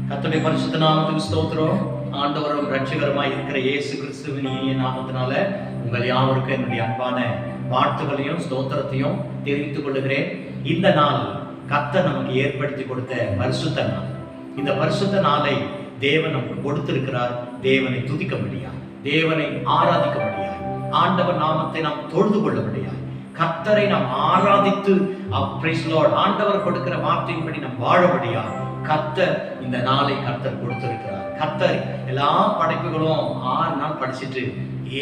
கர்த்தருடைய பரிசுத்த நாமத்துக்கு ஸ்தோத்திரம். ஆண்டவரும் இரட்சகருமாய் இருக்கிற இயேசு கிறிஸ்துவின் இனிய நாமத்தினால உங்கள் யாவருக்கும் என்னுடைய அன்பான வாழ்த்துக்களையும் ஸ்தோத்திரத்தையும் தெரிவித்துக் கொள்கிறேன். இந்த நாள் கர்த்தர் நமக்கு ஏற்படுத்தி கொடுத்த பரிசுத்த நாள். இந்த பரிசுத்த நாளை தேவன் நமக்கு கொடுத்திருக்கிறார். தேவனை துதிக்க முடியாது, தேவனை ஆராதிக்க முடியாது, ஆண்டவர் நாமத்தை நாம் தொழுது கொள்ள முடியாது, கர்த்தரை நாம் ஆராதித்து ஆண்டவர் கொடுக்கிற வார்த்தையின்படி நாம் வாழ முடியாது. கர்த்தர் இந்த நாளை கர்த்தர் கொடுத்திருக்கிறார். கர்த்தர் எல்லா படைப்புகளும் 6 நாள் படிச்சுட்டு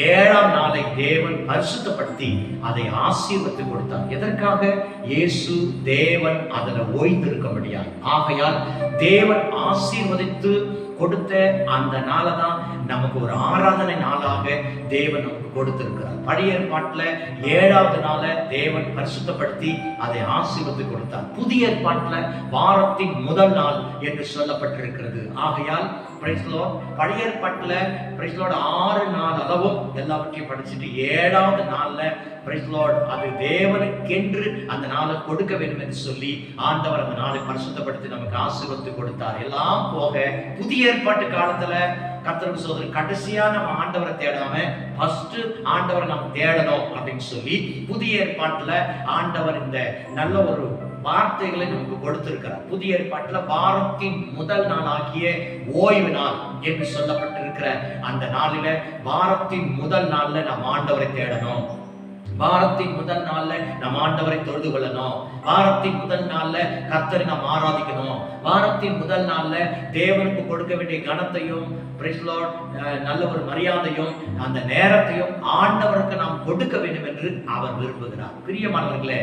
7ஆம் நாளை தேவன் பரிசுத்தப்படுத்தி அதை ஆசீர்வதித்து கொடுத்தார். எதற்காக? இயேசு தேவன் அதில் ஓய்ந்திருக்க முடியாது. ஆகையால் தேவன் ஆசீர்வதித்து கொடுத்த அந்த நாளை தான் நமக்கு ஒரு ஆராதனை நாளாக தேவன் நமக்கு கொடுத்திருக்கிறார். பழைய ஏற்பாட்டில் 7ஆவது நாளை தேவன் பரிசுத்தப்படுத்தி அதை ஆசீர்வதித்து கொடுத்தார். புதிய ஏற்பாட்டில் வாரத்தின் முதல் நாள் என்று சொல்லப்பட்டிருக்கிறது. ஆகையால் பழைய ஏற்பாட்டில் 6 நாள் அளவும் எல்லாவற்றையும் படிச்சுட்டு 7ஆவது நாள்ல அது தேவனுக்கென்று அந்த நாளை கொடுக்க வேண்டும் என்று சொல்லி ஆண்டவர் அந்த நாளை பரிசுத்தப்படுத்தி நமக்கு ஆசீர்வதித்து கொடுத்தார். எல்லாம் போக புதிய ஏற்பாட்டு காலத்துல கர்த்தருக்கு சோதனை கடைசியா நம்ம ஆண்டவரை தேடாம ஃபர்ஸ்ட் ஆண்டவரை நாம் தேடணும் அப்படின்னு சொல்லி புதிய ஏற்பாட்டுல ஆண்டவர் இந்த நல்ல ஒரு வார்த்தைகளை நமக்கு கொடுத்திருக்கிறார். புதிய ஏற்பாட்டுல வாரத்தின் முதல் நாள் ஆகிய ஓய்வு நாள் என்று சொல்லப்பட்டிருக்கிற அந்த நாளில வாரத்தின் முதல் நாள்ல நாம் ஆண்டவரை தேடணும். வாரத்தின் முதல் நாள்ல நாம் ஆண்டவரை தொழுது கொள்ளணும். வாரத்தின் முதல் நாள்ல கர்த்தரை நாம் ஆராதிக்கணும். வாரத்தின் முதல் நாள்ல தேவனுக்கு கொடுக்க வேண்டிய கனத்தையும் நல்ல ஒரு மரியாதையும் அந்த நேரத்தையும் ஆண்டவருக்கு நாம் கொடுக்க வேண்டும் என்று அவர் விரும்புகிறார். பிரியமானவர்களே,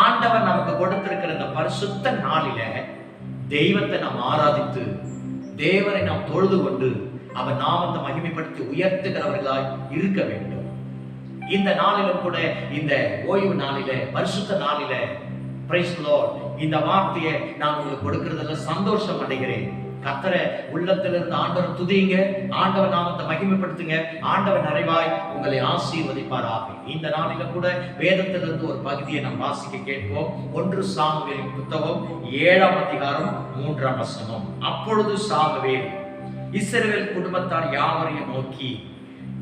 ஆண்டவர் நமக்கு கொடுத்திருக்கிற இந்த பரிசுத்த நாளில தெய்வத்தை நாம் ஆராதித்து தேவனை நாம் தொழுது கொண்டு அவர் நாமத்தை மகிமைப்படுத்தி உயர்த்துகிறவர்களாய் இருக்க வேண்டும். இந்த நாளிலும் கூட இந்த ஓய்வு நாளில பரிசுத்த நாளில இந்த வார்த்தையை நான் உங்களுக்கு கொடுக்கிறதுல சந்தோஷம் அடைகிறேன். கர்த்தரை உள்ளத்திலிருந்து ஆண்டவர் துதியுங்க, ஆண்டவர் நாமத்தை மகிமைப்படுத்துங்க, ஆண்டவர் நிறைவாய் உங்களை ஆசீர்வதிப்பாராக. இந்த நாளில கூட வேதத்திலிருந்து ஒரு பகுதியை நாம் வாசிக்க கேட்போம். 1 சாமுவேலின் புத்தகம் 7ஆம் அதிகாரம் 3ஆம் வசனம். அப்பொழுது சாமுவேல் இஸ்ரவேல் குடும்பத்தார் யாவரையும் நோக்கி,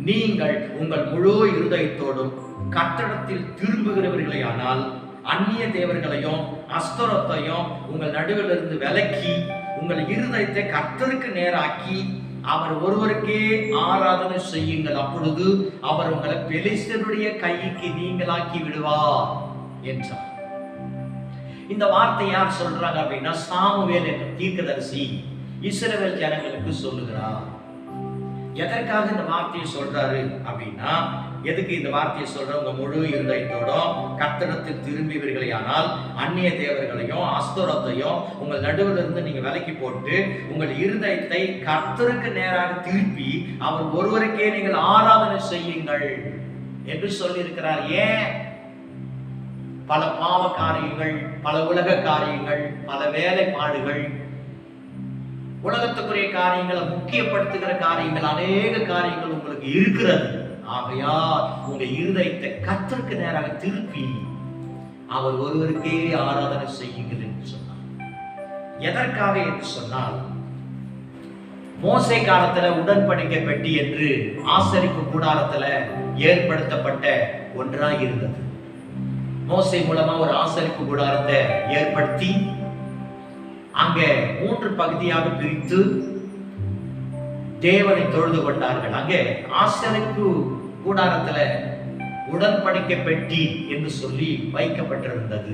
நீங்கள் உங்கள் முழு இருதயத்தோடும் கர்த்தரிடத்தில் திரும்புகிறவர்களையானால் அந்நிய தேவர்களையும் அஸ்தரோத்தையும் உங்கள் நடுவிலிருந்து விலக்கி உங்கள் இருதயத்தை கர்த்தருக்கு நேராக்கி அவர் ஒருவருக்கே ஆராதனை செய்யுங்கள். அப்பொழுது அவர் உங்களை பெலிஸ்தருடைய கைக்கு நீங்களாக்கி விடுவார் என்றார். இந்த வார்த்தை யார் சொல்றாங்க அப்படின்னா, சாமுவேல் என்ற தீர்க்கதரிசி இஸ்ரவேல் ஜனங்களுக்கு சொல்லுகிறார். எதற்காக இந்த வார்த்தையை சொல்றாரு அப்படின்னா, எதுக்கு இந்த வார்த்தையை சொல்றவங்க முழு இருதயத்தோடும் கர்த்தரிடத்தில் திரும்பியவர்களையானால் அந்நிய தேவர்களையும் அஸ்தோரத்தையும் உங்கள் நடுவில் இருந்து நீங்க விலக்கி போட்டு உங்கள் இருதயத்தை கர்த்தருக்கு நேராக திருப்பி அவர் ஒருவருக்கே நீங்கள் ஆராதனை செய்யுங்கள் என்று சொல்லி இருக்கிறார். ஏன்? பல பாவ காரியங்கள், பல உலக காரியங்கள், பல வேலைப்பாடுகள், உலகத்துக்குரிய காரியங்களை முக்கியப்படுத்துகிற காரியங்கள், அநேக காரியங்கள் உங்களுக்கு இருக்கிறது. ஆகையால் உங்க இருதயத்தை கர்த்தருக்கு நேராக திருப்பி அவர் ஒருவருக்கே ஆராதனை செய்யுங்கள் என்று சொன்னார். எதற்காக என்று சொன்னால், மோசே காலத்துல உடன்படிக்கை பெட்டி என்று ஆசரிப்பு கூடாரத்துல ஏற்படுத்தப்பட்ட ஒன்றாக இருந்தது. மோசே மூலமா ஒரு ஆசரிப்பு கூடாரத்தை ஏற்படுத்தி அங்கே 3 பகுதியாக பிரித்து தேவனை தொழுது கொண்டார்கள். அங்கே ஆசரிப்பு கூடாரத்துல உடன்படிக்கை பெட்டி என்று சொல்லி வைக்கப்பட்டிருந்தது.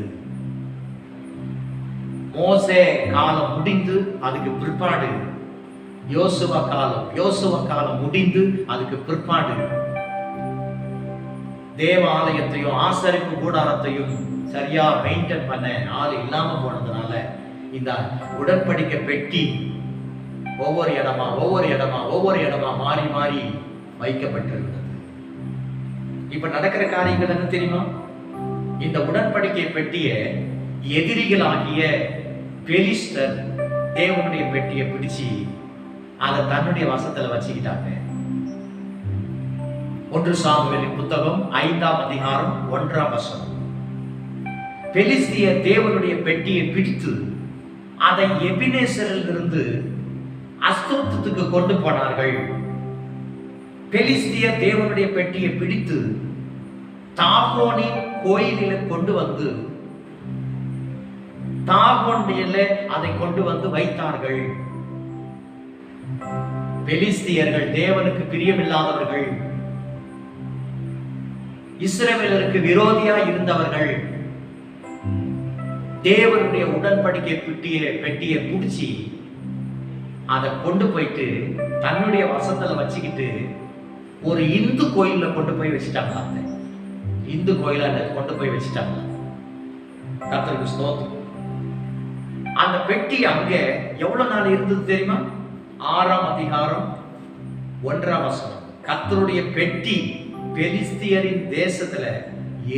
மோசே காலம் முடிந்து அதுக்கு பிற்பாடு யோசுவா காலம் முடிந்து அதுக்கு பிற்பாடு தேவாலயத்தையும் ஆசரிப்பு கூடாரத்தையும் சரியா மெயின்டைன் பண்ண ஆள் இல்லாம போனதுனால இந்த உடன்படிக்கை பெட்டி ஒவ்வொரு இடமா மாறி மாறி வைக்கப்பட்டிருந்தது. இப்ப நடக்கிற காரியங்கள் என்ன தெரியுமா? இந்த உடன்படிக்கை பெட்டியை எதிரிகளாகிய பெலிஸ்தர் தேவனுடைய பெட்டியை பிடிச்சு அதை தன்னுடைய வசத்துல வச்சுக்கிட்டாங்க. 1 சாமுவேலின் புத்தகம் 5ஆம் அதிகாரம் 1ஆம் வசனம். பெலிஸ்தியர் தேவனுடைய பெட்டியை பிடித்து அதை எபினேசரில் இருந்து அஸ்தோத்துக்கு கொண்டு போனார்கள். பெலிஸ்தியர் தேவனுடைய பெட்டியை பிடித்து தாகோனின் கோயிலில் கொண்டு வந்து அதை கொண்டு வந்து வைத்தார்கள். பெலிஸ்தியர்கள் தேவனுக்கு பிரியமில்லாதவர்கள், இஸ்ரவேலருக்கு விரோதியாய் இருந்தவர்கள். தேவனுடைய உடன்படிக்கை பெட்டியை பிடிச்சி அதை கொண்டு போயிட்டு தன்னுடைய வசத்துல வச்சுக்கிட்டு ஒரு இந்து கோயில்ல கொண்டு போய் வச்சுட்டாங்க. அந்த இந்து கோயில கொண்டு போய் வச்சுட்டாங்க. கர்த்தருக்கு ஸ்தோத்திரம். அந்த பெட்டி அங்க எவ்வளவு நாள் இருந்தது தெரியுமா? 6ஆம் அதிகாரம் 1ஆம் வசனம். கர்த்தருடைய பெட்டி பெலிஸ்தியரின் தேசத்துல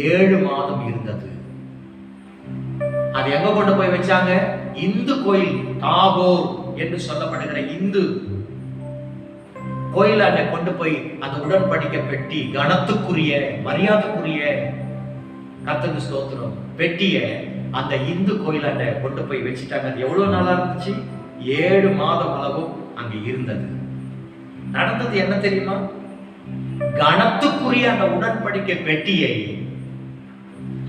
7 மாதம் இருந்தது. அது எங்க கொண்டு போய் வச்சாங்க? இந்து கோயில், தாபோர் என்று சொல்லப்படுகிற இந்து கோயில கொண்டு போய் அந்த உடன்படிக்கை பெட்டி, கனத்துக்குரிய மரியாதைக்குரிய, கர்த்தருக்கு ஸ்தோத்திரம், பெட்டிய அந்த இந்து கோயில கொண்டு போய் வச்சுட்டாங்க. அது எவ்வளவு நாளா இருந்துச்சு? 7 மாதம் அளவும் அங்க இருந்தது. நடந்தது என்ன தெரியுமா? கனத்துக்குரிய அந்த உடன்படிக்கை பெட்டியை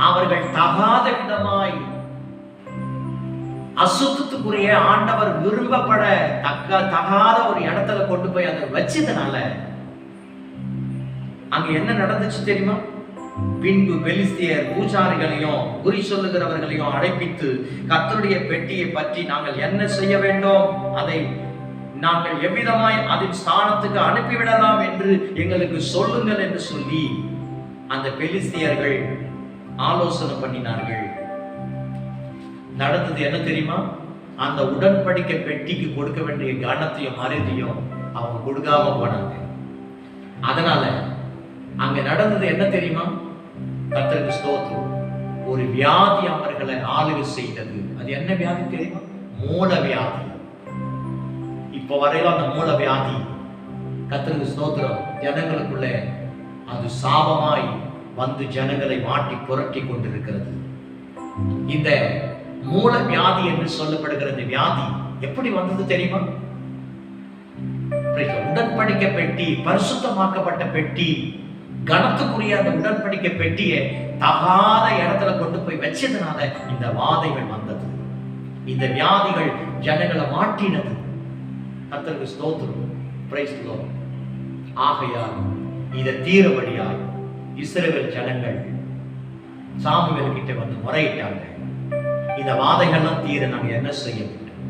அவர்கள் தகாத விதமாய், அசுத்தத்துக்குரிய, ஆண்டவர் விரும்பப்பட தகாத ஒரு இடத்துல கொண்டு போய் அதை வச்சதுனால அங்க என்ன நடந்துச்சு தெரியுமா? பின்பு பெலிஸ்தியர் பூஜாரிகளையும் குறி சொல்லுகிறவர்களையும் அழைப்பித்து, கர்த்தருடைய பெட்டியை பற்றி நாங்கள் என்ன செய்ய வேண்டும், அதை நாங்கள் எவ்விதமாய் அதன் ஸ்தானத்துக்கு அனுப்பிவிடலாம் என்று எங்களுக்கு சொல்லுங்கள் என்று சொல்லி அந்த பெலிஸ்தியர்கள் ஆலோசனை பண்ணினார்கள். நடந்தது என்ன தெரியுமா? அந்த உடன்படிக்கை பெட்டிக்கு கொடுக்க வேண்டிய கனத்தையும் மரியாதையும் அவங்க கொடுக்காம போனாங்க. அதனால அங்க நடந்தது என்ன தெரியுமா? கர்த்தருக்கு ஸ்தோத்திரம். ஒரு வியாதி அவர்களை ஆளுகை செய்தது. அது என்ன வியாதி தெரியுமா? மூல வியாதி. இப்ப வரையிலும் அந்த மூல வியாதி, கர்த்தருக்கு ஸ்தோத்திரம், ஜனங்களுக்குள்ள அது சாபமாய் வந்து ஜனங்களை மாட்டி புரட்டி கொண்டிருக்கிறது. இந்த மூல வியாதி என்று சொல்லப்படுகிற வியாதி எப்படி வந்தது தெரியுமா? உடன்படிக்கை பெட்டி, பரிசுத்தமாக்கப்பட்ட பெட்டி, கனத்துக்குரிய அந்த உடன்படிக்கை பெட்டியை தகாத இடத்துல கொண்டு போய் வச்சதுனால இந்த வாதைகள் வந்தது. இந்த வியாதிகள் ஜனங்களை மாட்டினது. கர்த்தருக்கு ஸ்தோத்திரம், பிரைஸ் தி லார்ட். ஆகையால் இதை தீரபடியாய் இஸ்ரவேல் ஜனங்கள் சாமுவேல் கிட்ட வந்து முறையிட்டாங்க. இந்த வாதைகள்லாம் தீர நாங்க என்ன செய்ய வேண்டும்?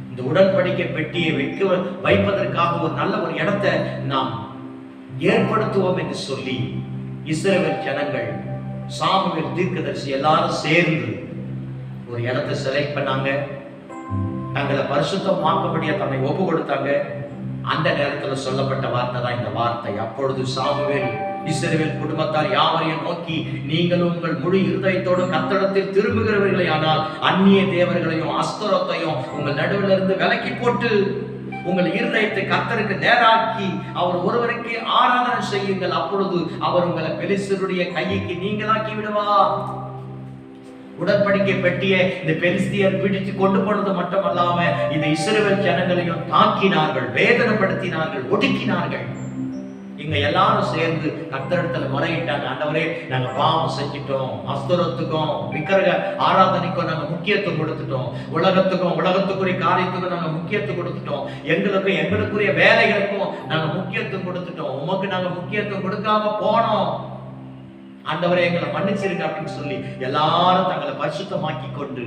இந்த உடன்படிக்கை பெட்டியை வைப்பதற்காக ஒரு நல்ல ஒரு இடத்தை நாம் ஏற்படுத்துவோம் என்று சொல்லி இஸ்ரவேல் ஜனங்கள், சாமுவேல் தீர்க்கதரிசி எல்லாரும் சேர்ந்து ஒரு இடத்தை செலக்ட் பண்ணாங்க. தங்களை பரிசுத்தமாக்கும்படியா தன்னை ஒப்பு கொடுத்தாங்க. அந்த நேரத்தில் சொல்லப்பட்ட வார்த்தை தான் இந்த வார்த்தை. அப்பொழுது சாமுவேல் இஸ்ரவேல் குடும்பத்தார் யாவரையும் நோக்கி, நீங்கள் உங்கள் முழு இருதயத்தோடு கர்த்தரிடத்தில் திரும்புகிறவர்களே ஆனால் அந்நிய தேவர்களையும் அஸ்தரோத்தையும் உங்கள் நடுவில் இருந்து விலக்கி போட்டு உங்கள் இருதயத்தை கர்த்தருக்கு நேராக்கி அவர் ஒருவருக்கு ஆராதனை செய்யுங்கள். அப்பொழுது அவர் உங்களை பெலிஸ்தருடைய கைக்கு நீங்களாக்கி விடுவார். உடன்படிக்கை பெட்டியை இந்த பெலிஸ்தியர் பிடித்து கொண்டு போனது மட்டுமல்லாம இந்த இஸ்ரவேல் ஜனங்களையும் தாக்கினார்கள், வேதனைப்படுத்தினார்கள், ஒடுக்கினார்கள். இங்க எல்லாரும் சேர்ந்து கர்த்தரிடத்துல முறையிட்டாங்க. ஆண்டவரே, நாங்க பாவம் செஞ்சிட்டோம், அஸ்தரத்துக்கும் விக்கிரக ஆராதனைக்கும் நாங்க முக்கியத்துவம் கொடுத்துட்டோம், உலகத்துக்குரிய காரியத்துக்கும் நாங்க முக்கியத்துவம் கொடுத்துட்டோம், எங்களுக்குரிய வேலைகளுக்கும் நாங்க முக்கியத்துவம் கொடுத்துட்டோம், உமக்கு நாங்க முக்கியத்துவம் கொடுக்காம போனோம். ஆண்டவரே, எங்களை மன்னிச்சிருங்க அப்படின்னு சொல்லி எல்லாரும் தங்களை பரிசுத்தமாக்கி கொண்டு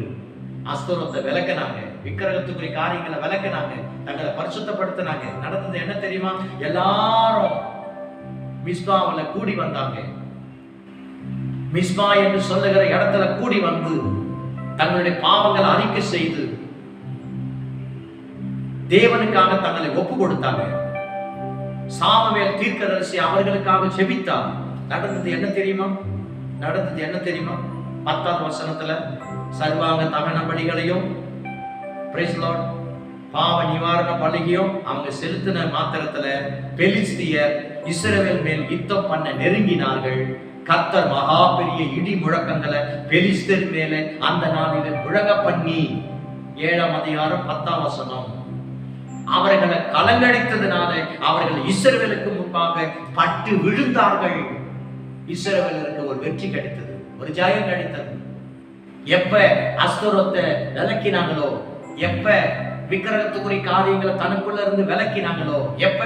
அஸ்தரத்தை விளக்கினாங்க, விக்கிரகத்துக்குரிய காரியங்களை விளக்கினாங்க, தங்களை பரிசுத்தப்படுத்தினாங்க. நடந்தது என்ன தெரியுமா? எல்லாரும் மிஸ்பாவில கூடி வந்தாங்க. மிஸ்பா என்று சொல்லுகிற இடத்துல கூடி வந்து தங்களுடைய பாவங்களை அறிக்கை செய்து தேவனுக்காக தங்களை ஒப்பு கொடுத்தாங்க. சாமுவேல் தீர்க்கதரிசி அவர்களுக்காக ஜெபித்தார். நடந்தது என்ன தெரியுமா? 10வது வசனத்துல சர்வாங்க தகன பலிகளையும் பாவ நிவாரண பலிகையும் அவங்க செலுத்தின மாத்திரத்துல பெலிஸ்தியர் இஸ்ரவேல் மேல் யுத்தம் பண்ண நெருங்கினார்கள். கர்த்தர் மகா பெரிய இடி முழக்கங்களை பெலிஸ்தர் மேல அந்த நாளில் முழங்க பண்ணி 7ஆம் அதிகாரம் 10ஆம் வசனம். அவர்களை கலங்கடித்ததினால அவர்கள் இஸ்ரவேலுக்கு முன்பாக பட்டு விழுந்தார்கள். இஸ்ரவேலருக்கு ஒரு வெற்றி கிடைத்தது, ஒரு ஜெயம் கிடைத்தது. எப்ப அஸ்தரோத்தை விலக்கினாங்களோ, எப்ப விக்கிரகத்துக்குரிய காரியங்களை தனக்குள்ள இருந்து விலக்கினாங்களோ, எப்ப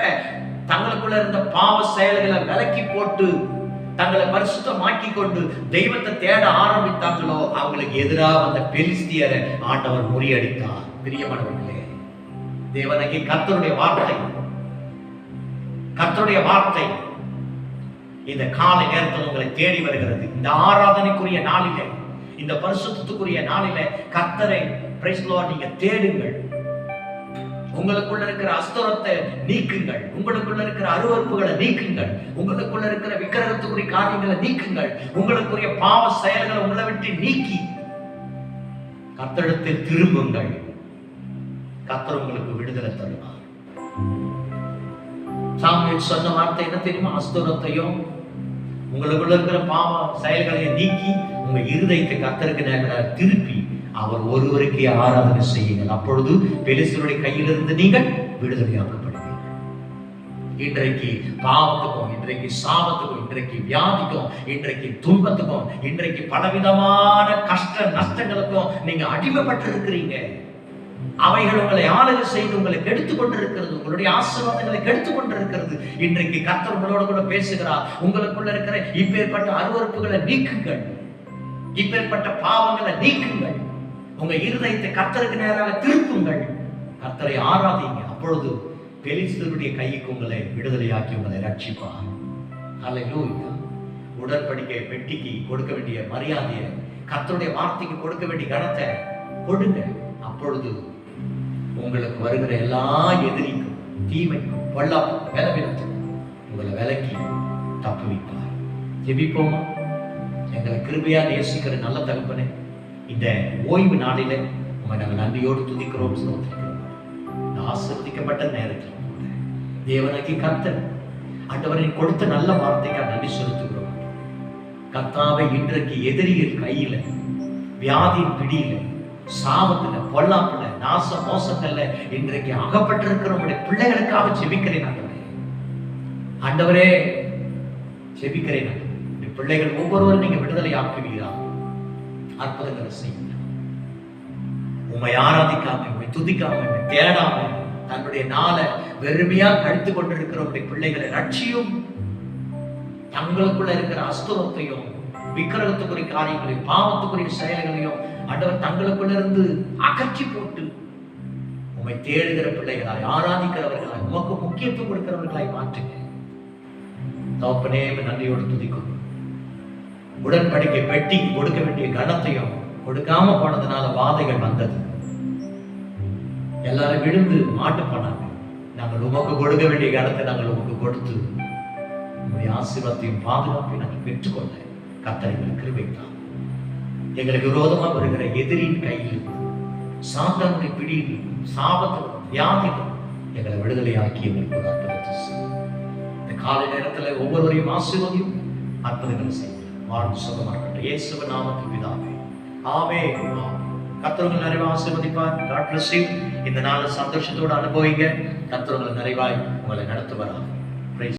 தங்களுக்குள்ள இருந்த பாவ செயல்களை விலக்கி போட்டு தங்களை பரிசுத்தமாக்கி கொண்டு தெய்வத்தை தேட ஆரம்பித்தாங்களோ, அவங்களுக்கு எதிராக வந்த பெலிஸ்தியரை ஆண்டவர் முறியடித்தார். பிரியமானவர்களே, தேவனுக்கு கர்த்தருடைய வார்த்தை இந்த காலை நேரத்தில் உங்களை தேடி வருகிறது. இந்த ஆராதனைக்குரிய நாளிலே, இந்த பரிசுத்தத்துக்குரிய நாளிலே கர்த்தரை பிரைஸ் தி லார்ட் நீங்க தேடுங்கள். உங்களுக்குள்ள இருக்கிற அஸ்தரத்தை நீக்குங்கள், உங்களுக்குள்ள இருக்கிற அருவருப்புகளை நீக்குங்கள், உங்களுக்குள்ள இருக்கிற விக்கிரகத்துக்குரிய காரியங்களை நீக்குங்கள், உங்களுக்குரிய பாவ செயல்களை உங்களை விட்டு நீக்கி கர்த்தரிடத்தில் திரும்புங்கள். கர்த்தர் உங்களுக்கு விடுதலை தருவார். சாமுவேல் சொன்ன வார்த்தை என்ன தெரியுமா? அஸ்தரத்தையும் உங்களுக்குள்ள இருக்கிற பாவ செயல்களையும் நீக்கி உங்க இருதயத்தை கர்த்தருக்கு நேராக திருப்பி அவர் ஒருவருக்கே ஆராதனை செய்யுங்கள். அப்பொழுது பெலிஸ்தருடைய கையிலிருந்து நீங்கள் விடுதலையாக்கப்படுவீர்கள். இன்றைக்கு பாவத்துக்கும், இன்றைக்கு சாபத்துக்கும், இன்றைக்கு வியாதிக்கும், இன்றைக்கு துன்பத்துக்கும், இன்றைக்கு பலவிதமான கஷ்ட நஷ்டங்களுக்கும் நீங்க அடிமைப்பட்டு இருக்கிறீங்க. அவைகள் உங்களை ஆளுகை செய்து உங்களை கெடுத்துக் கொண்டிருக்கிறது, உங்களுடைய ஆசீர்வாதங்களை கெடுத்துக் கொண்டிருக்கிறது. இன்றைக்கு கர்த்தர் உங்களோடு கூட பேசுகிறார். உங்களுக்குள்ள இருக்கிற இப்பேற்பட்ட அருவருப்புகளை நீக்குங்கள், இப்பேற்பட்ட பாவங்களை நீக்குங்கள், உங்க இருதயத்தை கர்த்தருக்கு நேராக திருப்புங்கள், கர்த்தரை ஆராதிங்க. அப்பொழுது பெலிஸ்தருடைய கைக்கு உங்களை விடுதலையாக்கி உங்களை ரட்சிப்பார். அல்லேலூயா. உடன்படிக்கை பெட்டிக்கு கொடுக்க வேண்டிய மரியாதையை, கர்த்தருடைய வார்த்தைக்கு கொடுக்க வேண்டிய கனத்தை கொடுங்க. அப்பொழுது உங்களுக்கு வருகிற எல்லா எதிரிக்கும், தீமைக்கும், பொல்லாப்புக்கும், பலவீனத்துக்கும் உங்களை விலக்கி தப்புவிப்பார். ஜெபிப்போமா? எங்களை கிருபையா நேசிக்கிற நல்ல தகப்பனே, இந்த ஓய்வு நாளில உங்களை நாங்கள் நன்றியோடு துதிக்கிறோம், ஸ்தோத்திரிக்கிறோம். இந்த ஆசீர்வதிக்கப்பட்ட நேரத்தில் கூட தேவனாகிய கர்த்தர் ஆண்டவரின் கொடுத்த நல்ல வார்த்தைக்காக நன்றி செலுத்துகிறோம். கர்த்தாவை இன்றைக்கு எதிரியின் கையில, வியாதியின் பிடியில, சாபத்துல, பொல்லாப்புல, நாச மோசங்கள்ல இன்றைக்கு அகப்பட்டிருக்கிற உங்களுடைய பிள்ளைகளுக்காக ஜெபிக்கிறேன். ஆண்டவரே ஜெபிக்கிறேன். பிள்ளைகள் ஒவ்வொருவரும் நீங்க விடுதலை ஆக்குவீரா, அற்புதங்களை செய்யுங்க. உண்மை ஆராதிக்காம, உண்மை துதிக்காம, உண்மை தேடாம தன்னுடைய நாளை வெறுமையா கழித்து கொண்டிருக்கிற உங்களுடைய பிள்ளைகளை ரட்சியும். தங்களுக்குள்ள இருக்கிற அஸ்தரத்தையும், விக்கிரகத்துக்குரிய காரியங்களையும், பாவத்துக்குரிய செயல்களையும் ஆண்டவர் தங்களுக்குள்ள இருந்து அகற்றி போட்டு உம்மை தேடுகிற பிள்ளைகளாய், ஆராதிக்கிறவர்களாய், உமக்கு முக்கியத்துவம் கொடுக்கிறவர்களாய் மாற்றுங்க. தகப்பனே, நன்றியோடு துதிக்கும். உடன்படிக்கை பெட்டி கொடுக்க வேண்டிய கனத்தையும் கொடுக்காம போனதுனால வாதைகள் வந்தது. எல்லாரும் விழுந்து மாட்டு போனாங்க. நாங்கள் உமக்கு கொடுக்க வேண்டிய கனத்தை நாங்கள் உமக்கு கொடுத்து உங்களுடைய ஆசீர்வாதத்தையும் பாதுகாப்பையும் நாங்கள் பெற்றுக்கொள்ள கர்த்தர் கிருபைதான். எங்களுக்கு விரோதமாக வருகிற எதிரின் கையில், சாத்தானுடைய பிடியில், சாபத்திலும், வியாதியிலும் எங்களை விடுதலையாக்கி எங்களுக்கு அற்புதத்தை செய்யும். இந்த காலை நேரத்தில் ஒவ்வொருவரையும் ஆசீர்வதியும், அற்புதங்களை செய்யும். வாழ்வு சுகமாக இருக்கட்டும். இயேசுவின் நாமத்தில் பிதாவே, ஆமென். கர்த்தர் உங்களை நிறைவாக ஆசீர்வதிப்பார். God bless you. இந்த நாளை சந்தோஷத்தோடு அனுபவிங்க. கர்த்தர் உங்களை நிறைவாய் உங்களை நடத்துவாராக.